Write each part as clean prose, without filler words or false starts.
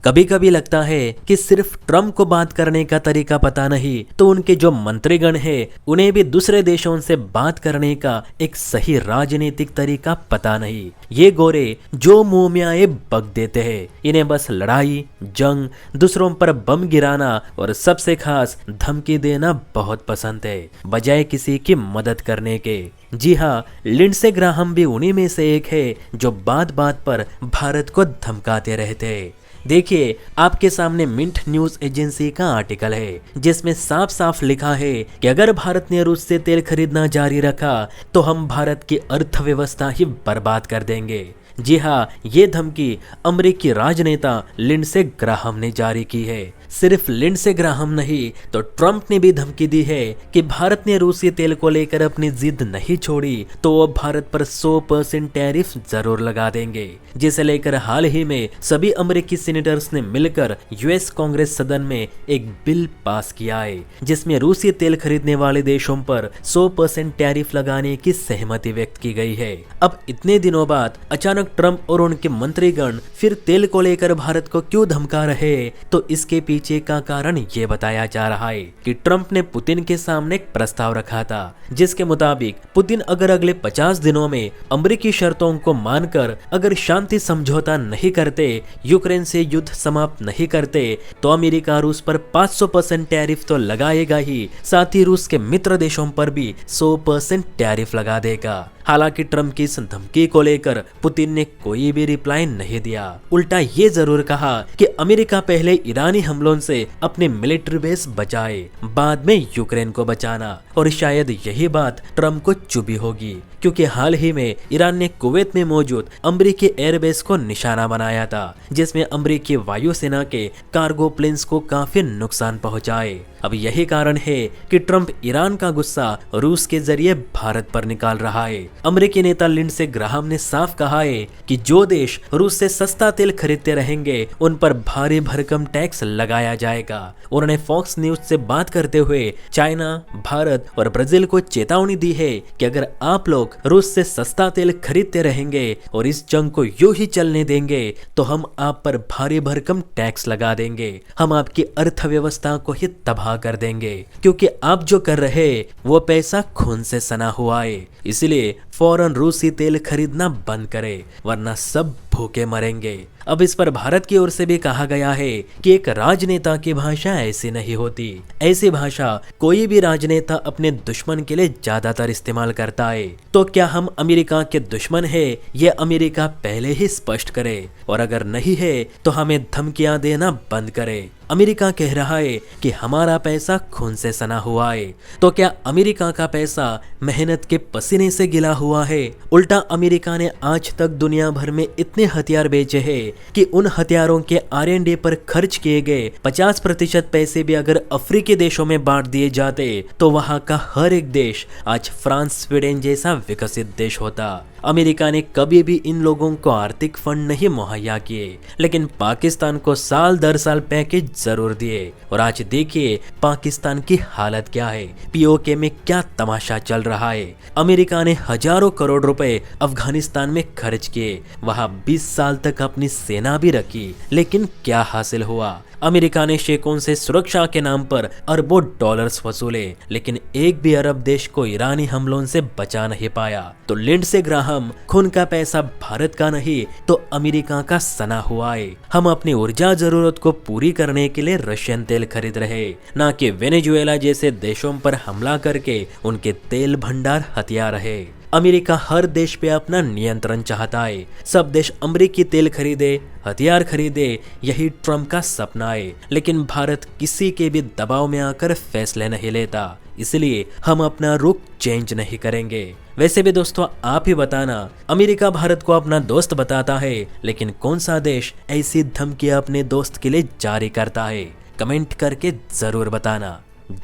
कभी कभी लगता है कि सिर्फ ट्रम्प को बात करने का तरीका पता नहीं तो उनके जो मंत्रीगण हैं उन्हें भी दूसरे देशों से बात करने का एक सही राजनीतिक तरीका पता नहीं। ये गोरे जो मुंह में आए बक देते हैं, इन्हें बस लड़ाई, जंग, दूसरों पर बम गिराना और सबसे खास धमकी देना बहुत पसंद है, बजाय किसी की मदद करने के। जी हाँ, लिंडसे ग्राहम भी उन्हीं में से एक है जो बात बात पर भारत को धमकाते रहते हैं। देखिए, आपके सामने मिंट न्यूज एजेंसी का आर्टिकल है जिसमें साफ साफ लिखा है कि अगर भारत ने रूस से तेल खरीदना जारी रखा तो हम भारत की अर्थव्यवस्था ही बर्बाद कर देंगे। जी हाँ, ये धमकी अमेरिकी राजनेता लिंडसे ग्राहम ने जारी की है। सिर्फ लिंडसे ग्राहम नहीं तो ट्रंप ने भी धमकी दी है कि भारत ने रूसी तेल को लेकर अपनी जिद नहीं छोड़ी तो वो भारत पर 100% टैरिफ जरूर लगा देंगे, जिसे लेकर हाल ही में सभी अमेरिकी सीनेटर्स ने मिलकर यूएस कांग्रेस सदन में एक बिल पास किया है जिसमें रूसी तेल खरीदने वाले देशों पर 100% टैरिफ लगाने की सहमति व्यक्त की गई है। अब इतने दिनों बाद अचानक ट्रंप और उनके मंत्रीगण फिर तेल को लेकर भारत को क्यों धमका रहे हैं, तो इसके पीछे का कारण ये बताया जा रहा है कि ट्रंप ने पुतिन के सामने एक प्रस्ताव रखा था जिसके मुताबिक पुतिन अगर अगले 50 दिनों में अमेरिकी शर्तों को मानकर अगर शांति समझौता नहीं करते, यूक्रेन से युद्ध समाप्त नहीं करते, तो अमेरिका रूस पर 500% टैरिफ तो लगाएगा ही, साथ ही रूस के मित्र देशों पर भी 100% टैरिफ लगा देगा। हालांकि ट्रंप की इस धमकी को लेकर पुतिन ने कोई भी रिप्लाई नहीं दिया। उल्टा ये जरूर कहा कि अमेरिका पहले ईरानी हमलों से अपने मिलिट्री बेस बचाए, बाद में यूक्रेन को बचाना। और शायद यही बात ट्रंप को चुभी होगी क्योंकि हाल ही में ईरान ने कुवैत में मौजूद अमेरिकी एयरबेस को निशाना बनाया था जिसमें अमेरिकी वायुसेना के कार्गो प्लेन्स को काफी नुकसान पहुंचाए। अब यही कारण है कि ट्रंप ईरान का गुस्सा रूस के जरिए भारत पर निकाल रहा है। अमेरिकी नेता लिंडसे ग्राहम ने साफ कहा है कि जो देश रूस से सस्ता तेल खरीदते रहेंगे उन पर भारी भरकम टैक्स लगाया जाएगा। उन्होंने फॉक्स न्यूज से बात करते हुए चाइना, भारत और ब्राजील को चेतावनी दी है कि अगर आप लोग रूस से सस्ता तेल खरीदते रहेंगे और इस जंग को यूं ही चलने देंगे तो हम आप पर भारी भरकम टैक्स लगा देंगे, हम आपकी अर्थव्यवस्था को ही तबाह कर देंगे, क्योंकि आप जो कर रहे वो पैसा खून से सना हुआ है। इसलिए फौरन रूसी तेल खरीदना बंद करें वरना सब भूखे मरेंगे। अब इस पर भारत की ओर से भी कहा गया है कि एक राजनेता की भाषा ऐसी नहीं होती। ऐसी भाषा कोई भी राजनेता अपने दुश्मन के लिए ज्यादातर इस्तेमाल करता है। तो क्या हम अमेरिका के दुश्मन है ये अमेरिका पहले ही स्पष्ट करे, और अगर नहीं है तो हमें धमकियां देना बंद करे। अमेरिका कह रहा है कि हमारा पैसा खून से सना हुआ है, तो क्या अमेरिका का पैसा मेहनत के पसीने से गिला हुआ है? उल्टा अमेरिका ने आज तक दुनिया भर में इतने हथियार बेचे हैं कि उन हथियारों के R&D पर खर्च किए गए 50% पैसे भी अगर अफ्रीकी देशों में बांट दिए जाते तो वहां का हर एक देश आज फ्रांस, स्वीडन जैसा विकसित देश होता। अमेरिका ने कभी भी इन लोगों को आर्थिक फंड नहीं मुहैया किए, लेकिन पाकिस्तान को साल दर साल पैकेज जरूर दिए। और आज देखिए पाकिस्तान की हालत क्या है, POK में क्या तमाशा चल रहा है। अमेरिका ने हजारों करोड़ रुपए अफगानिस्तान में खर्च किए, वहां 20 साल तक अपनी सेना भी रखी, लेकिन क्या हासिल हुआ? अमेरिका ने शेखों से सुरक्षा के नाम पर अरबों डॉलर्स वसूले, लेकिन एक भी अरब देश को ईरानी हमलों से बचा नहीं पाया। तो लिंडसे ग्राहम खून का पैसा भारत का नहीं तो अमेरिका का सना हुआ है। हम अपनी ऊर्जा जरूरत को पूरी करने के लिए रशियन तेल खरीद रहे, ना कि वेनेजुएला जैसे देशों पर हमला करके उनके तेल भंडार हथिया रहे। अमेरिका हर देश पे अपना नियंत्रण चाहता है, सब देश अमेरिकी तेल खरीदे, हथियार खरीदे, यही ट्रंप का सपना है। लेकिन भारत किसी के भी दबाव में आकर फैसले नहीं लेता, इसलिए हम अपना रुख चेंज नहीं करेंगे। वैसे भी दोस्तों आप ही बताना, अमेरिका भारत को अपना दोस्त बताता है, लेकिन कौन सा देश ऐसी धमकियां अपने दोस्त के लिए जारी करता है? कमेंट करके जरूर बताना।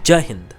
जय हिंद।